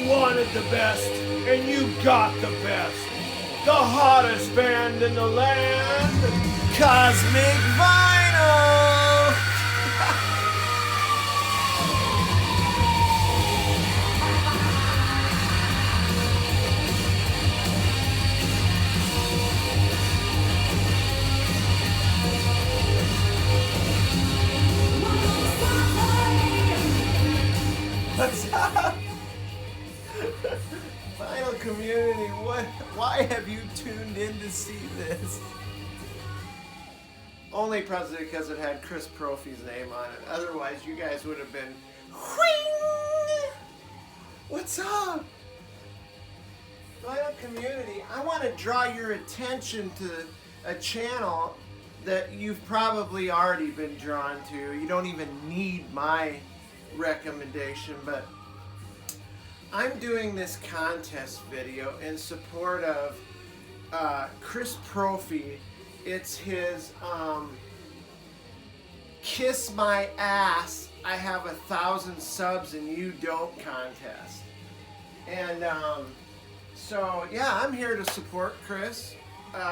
wanted the best, and you got the best. The hottest band in the land, Cosmic Vinyl! What's up? Vinyl community, why have you tuned in to see this? Only probably because it had Chris Propfe's name on it. Otherwise, you guys would have been, whing! What's up? Vinyl community, I want to draw your attention to a channel that you've probably already been drawn to. You don't even need my recommendation, but I'm doing this contest video in support of Chris Propfe. It's his Kiss My Ass, I Have 1,000 Subs and You Don't contest. And so yeah, I'm here to support Chris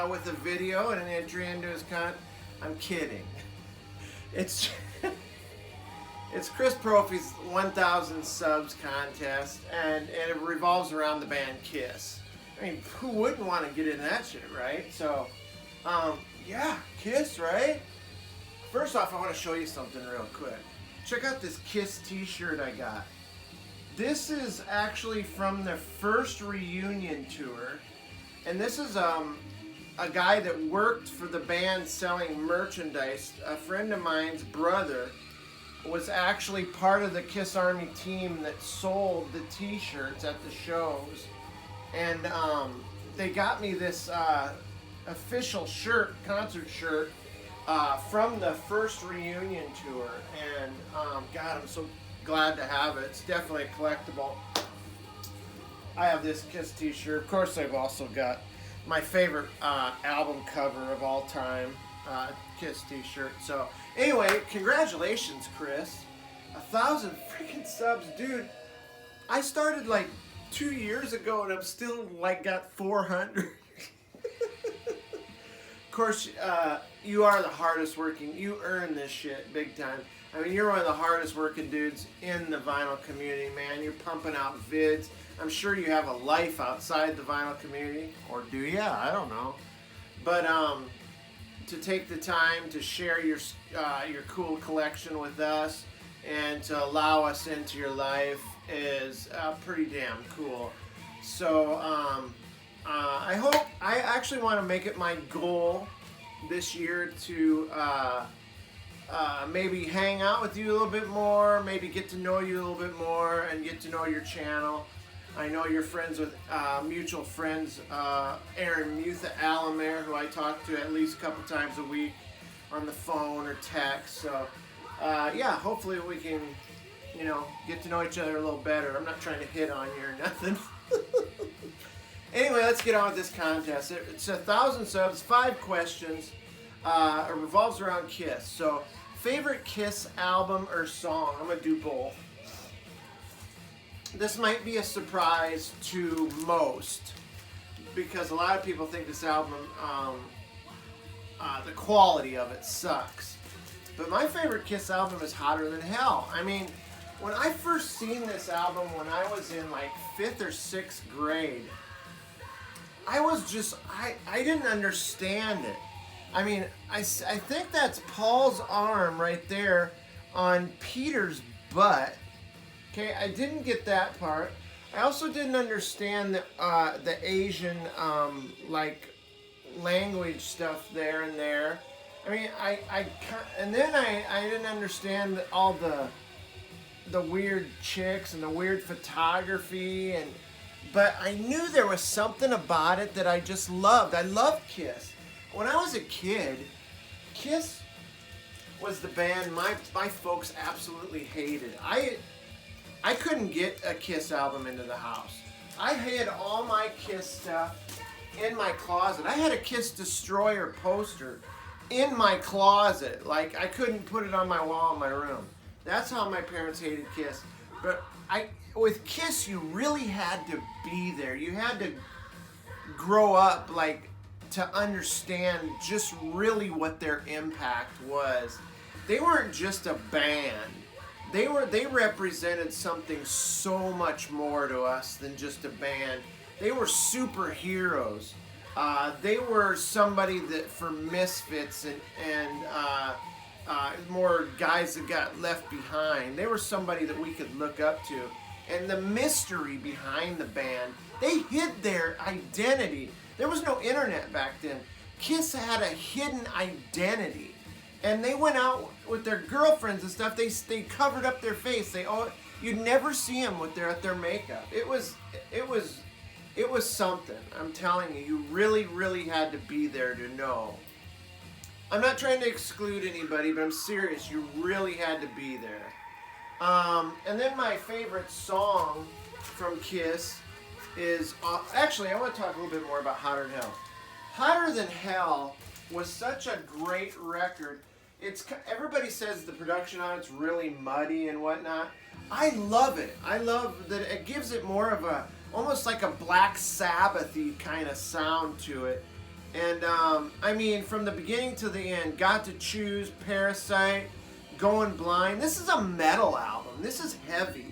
with a video and an entry into his I'm kidding. It's Chris Propfe's 1,000 subs contest, and it revolves around the band Kiss. I mean, who wouldn't want to get into that shit, right? So, yeah, Kiss, right? First off, I want to show you something real quick. Check out this Kiss t-shirt I got. This is actually from their first reunion tour, and this is a guy that worked for the band selling merchandise. A friend of mine's brother was actually part of the Kiss Army team that sold the t-shirts at the shows, and they got me this official shirt, concert shirt, from the first reunion tour, and God, I'm so glad to have it. It's definitely a collectible. I have this Kiss t-shirt. Of course, I've also got my favorite album cover of all time, Kiss t-shirt. So anyway, congratulations, Chris. 1,000 freaking subs, dude. I started like 2 years ago and I'm still like got 400. Of course, you are the hardest working. You earn this shit big time. I mean, you're one of the hardest working dudes in the vinyl community, man. You're pumping out vids. I'm sure you have a life outside the vinyl community, or do you? I don't know. But to take the time to share your cool collection with us and to allow us into your life is pretty damn cool. So I actually want to make it my goal this year to maybe hang out with you a little bit more, maybe get to know you a little bit more and get to know your channel. I know you're friends with mutual friends, Aaron Mutha Alamere, who I talk to at least a couple times a week on the phone or text. So, yeah, hopefully we can, get to know each other a little better. I'm not trying to hit on you or nothing. Anyway, let's get on with this contest. It's 1,000 subs, 5 questions. It revolves around Kiss. So, favorite Kiss album or song? I'm going to do both. This might be a surprise to most because a lot of people think this album, the quality of it sucks. But my favorite Kiss album is Hotter Than Hell. I mean, when I first seen this album when I was in like 5th or 6th grade, I was just, I didn't understand it. I mean, I think that's Paul's arm right there on Peter's butt. Okay, I didn't get that part. I also didn't understand the Asian language stuff there and there. I mean, and then I didn't understand all the weird chicks and the weird photography, but I knew there was something about it that I just loved. I loved Kiss. When I was a kid, Kiss was the band my folks absolutely hated. I couldn't get a Kiss album into the house. I had all my Kiss stuff in my closet. I had a Kiss Destroyer poster in my closet. Like, I couldn't put it on my wall in my room. That's how my parents hated Kiss. But with Kiss, you really had to be there. You had to grow up like to understand just really what their impact was. They weren't just a band. They represented something so much more to us than just a band. They were superheroes. They were somebody that for misfits and more guys that got left behind. They were somebody that we could look up to. And the mystery behind the band, they hid their identity. There was no internet back then. Kiss had a hidden identity. And they went out with their girlfriends and stuff. They covered up their face. You'd never see them with their makeup. It was something. I'm telling you, you really had to be there to know. I'm not trying to exclude anybody, but I'm serious. You really had to be there. And then my favorite song from Kiss is actually I want to talk a little bit more about Hotter Than Hell. Hotter Than Hell was such a great record. Everybody says the production on it's really muddy and whatnot. I love it. I love that it gives it more of a almost like a Black Sabbath-y kind of sound to it. And I mean, from the beginning to the end, Got to Choose, Parasite, Going Blind. This is a metal album. This is heavy.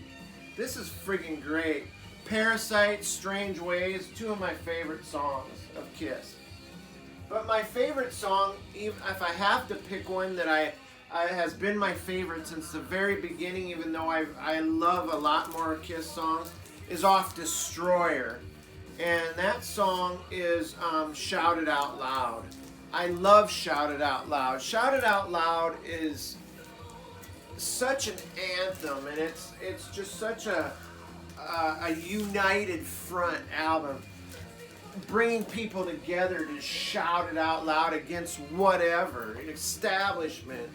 This is friggin' great. Parasite, Strange Ways, two of my favorite songs of Kiss. But my favorite song, if I have to pick one that has been my favorite since the very beginning, even though I love a lot more Kiss songs, is off Destroyer. And that song is Shout It Out Loud. I love Shout It Out Loud. Shout It Out Loud is such an anthem, and it's just such a united front album, bringing people together to shout it out loud against whatever, an establishment,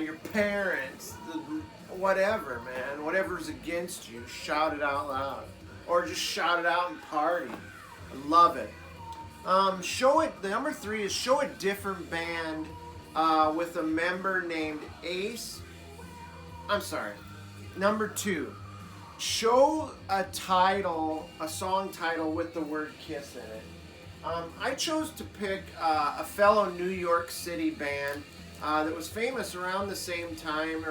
your parents, whatever, man, whatever's against you, shout it out loud, or just shout it out and party. I love it. The number 3 is Show a Different Band with a member named Ace. I'm sorry. Number 2. Show a song title with the word Kiss in it. I chose to pick a fellow New York City band that was famous around the same time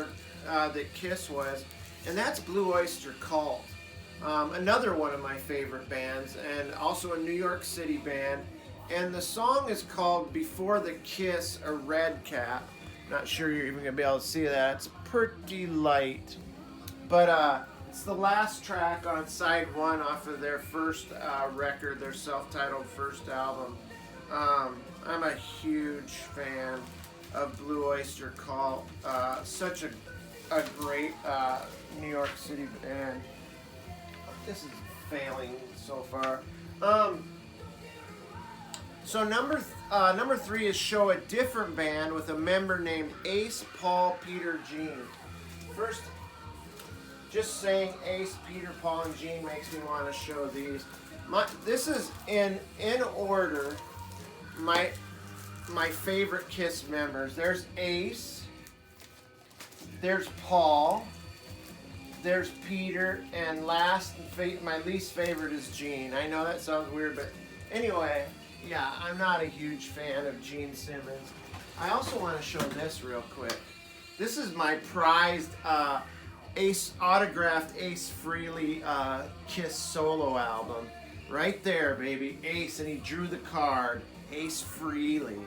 that Kiss was, and that's Blue Oyster Cult. Another one of my favorite bands, and also a New York City band. And the song is called Before the Kiss, a Red Cap. Not sure you're even going to be able to see that. It's pretty light. But it's the last track on side 1 off of their first record, their self-titled first album. I'm a huge fan of Blue Oyster Cult. Such a great New York City band. This is failing so far. So number 3 is Show a Different Band with a member named Ace, Paul, Peter, Gene. First, just saying Ace, Peter, Paul, and Gene makes me want to show these. This is in order my favorite Kiss members. There's Ace, there's Paul, there's Peter, and my least favorite is Gene. I know that sounds weird, but anyway, yeah, I'm not a huge fan of Gene Simmons. I also want to show this real quick. This is my prized autographed Ace Frehley Kiss solo album. Right there, baby. Ace, and he drew the card. Ace Frehley.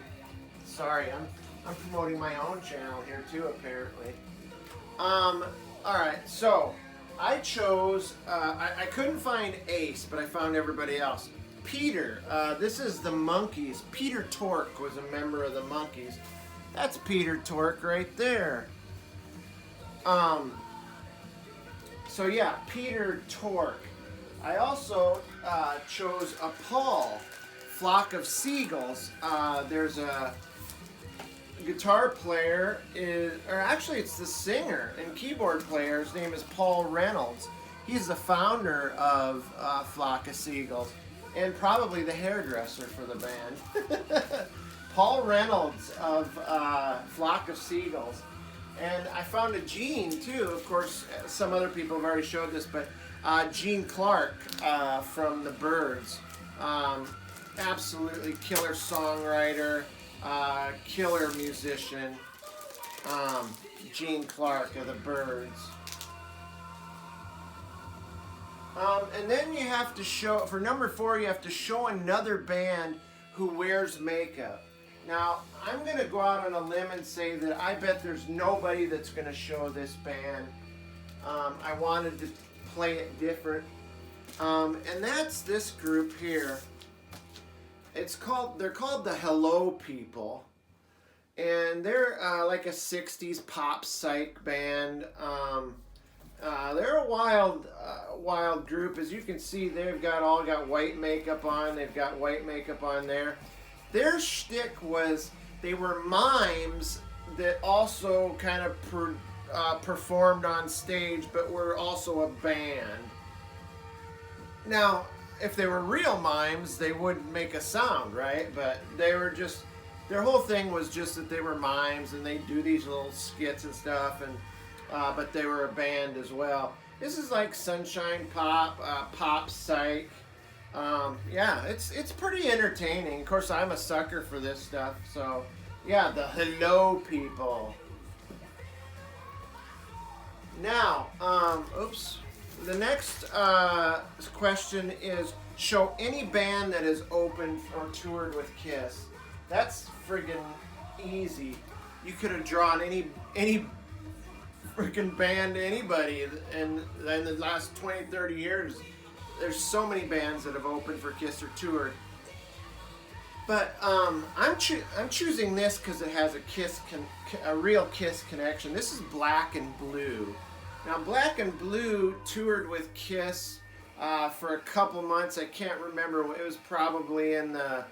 Sorry, I'm promoting my own channel here too, apparently. Alright, so I chose, I couldn't find Ace, but I found everybody else. Peter, this is the Monkees. Peter Tork was a member of the Monkees. That's Peter Tork right there. So yeah, Peter Tork. I also chose a Paul, Flock of Seagulls. There's a guitar player, or actually it's the singer and keyboard player. His name is Paul Reynolds. He's the founder of Flock of Seagulls and probably the hairdresser for the band. Paul Reynolds of Flock of Seagulls. And I found a Gene too. Of course, some other people have already showed this, but Gene Clark from the Byrds. Absolutely killer songwriter, killer musician. Gene Clark of the Byrds. And then you have to show, for number 4, you have to show another band who wears makeup. Now, I'm going to go out on a limb and say that I bet there's nobody that's going to show this band. I wanted to play it different. And that's this group here. They're called the Hello People. And they're like a 60s pop psych band. They're a wild group. As you can see, they've all got white makeup on. They've got white makeup on there. Their shtick was they were mimes that also kind of performed on stage, but were also a band. Now, if they were real mimes, they wouldn't make a sound, right? But they were just, their whole thing was just that they were mimes, and they do these little skits and stuff, and but they were a band as well. This is like sunshine pop, pop psych. Yeah, it's pretty entertaining. Of course, I'm a sucker for this stuff. So, yeah, the Hello People. Now, oops. The next question is, show any band that has opened or toured with Kiss. That's friggin' easy. You could have drawn any freaking band, anybody, and in the last 20, 30 years, there's so many bands that have opened for Kiss or toured. But I'm choosing this because it has a real Kiss connection. This is Black and Blue. Now, Black and Blue toured with Kiss for a couple months. I can't remember. It was probably in the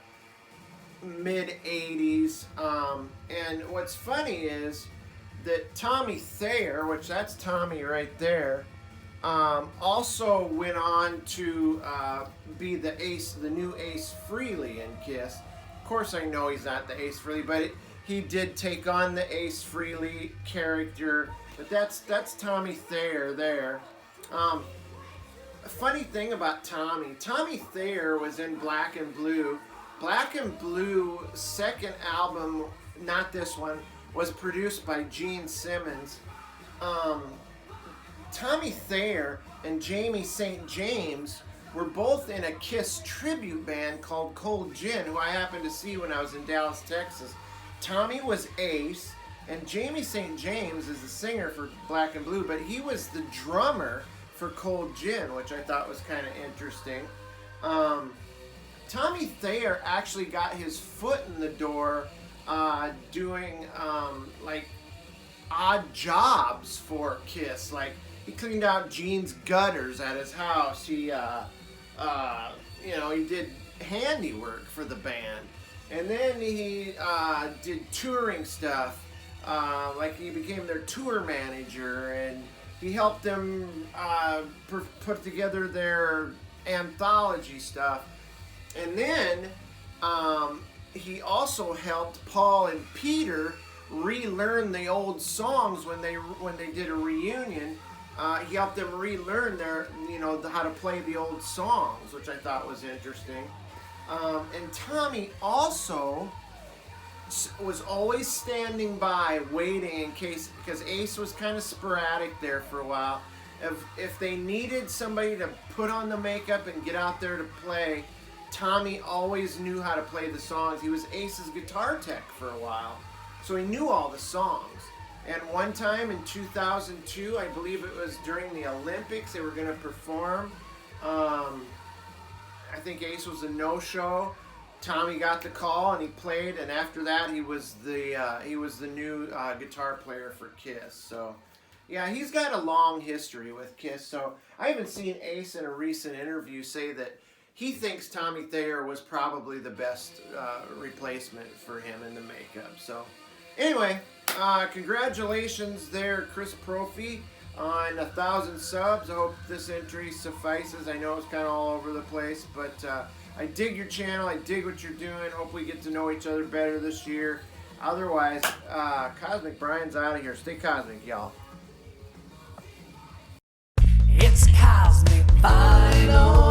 mid-'80s. And what's funny is that Tommy Thayer, which that's Tommy right there, also went on to be the new Ace Frehley in Kiss. Of course, I know he's not the Ace Frehley, but he did take on the Ace Frehley character. But that's Tommy Thayer there. A funny thing about Tommy Thayer was in Black and Blue. Black and Blue second album, not this one, was produced by Gene Simmons. Tommy Thayer and Jamie St. James were both in a Kiss tribute band called Cold Gin, who I happened to see when I was in Dallas, Texas. Tommy was Ace, and Jamie St. James is the singer for Black and Blue, but he was the drummer for Cold Gin, which I thought was kind of interesting. Tommy Thayer actually got his foot in the door doing like odd jobs for Kiss. Like, he cleaned out Gene's gutters at his house. He he did handiwork for the band, and then he did touring stuff. Like, he became their tour manager, and he helped them put together their anthology stuff. And then he also helped Paul and Peter relearn the old songs when they did a reunion. He helped them relearn how to play the old songs, which I thought was interesting. And Tommy also was always standing by, waiting in case, because Ace was kind of sporadic there for a while. If they needed somebody to put on the makeup and get out there to play, Tommy always knew how to play the songs. He was Ace's guitar tech for a while, so he knew all the songs. And one time in 2002, I believe it was during the Olympics, they were going to perform. I think Ace was a no-show. Tommy got the call and he played, and after that, he was the new guitar player for Kiss. So, yeah, he's got a long history with Kiss. So I even seen Ace in a recent interview say that he thinks Tommy Thayer was probably the best replacement for him in the makeup. So, anyway, congratulations there, Chris Propfe, on 1,000 subs. I hope this entry suffices. I know it's kind of all over the place, but I dig your channel. I dig what you're doing. Hope we get to know each other better this year. Otherwise, Cosmic Brian's out of here. Stay cosmic, y'all. It's Cosmic final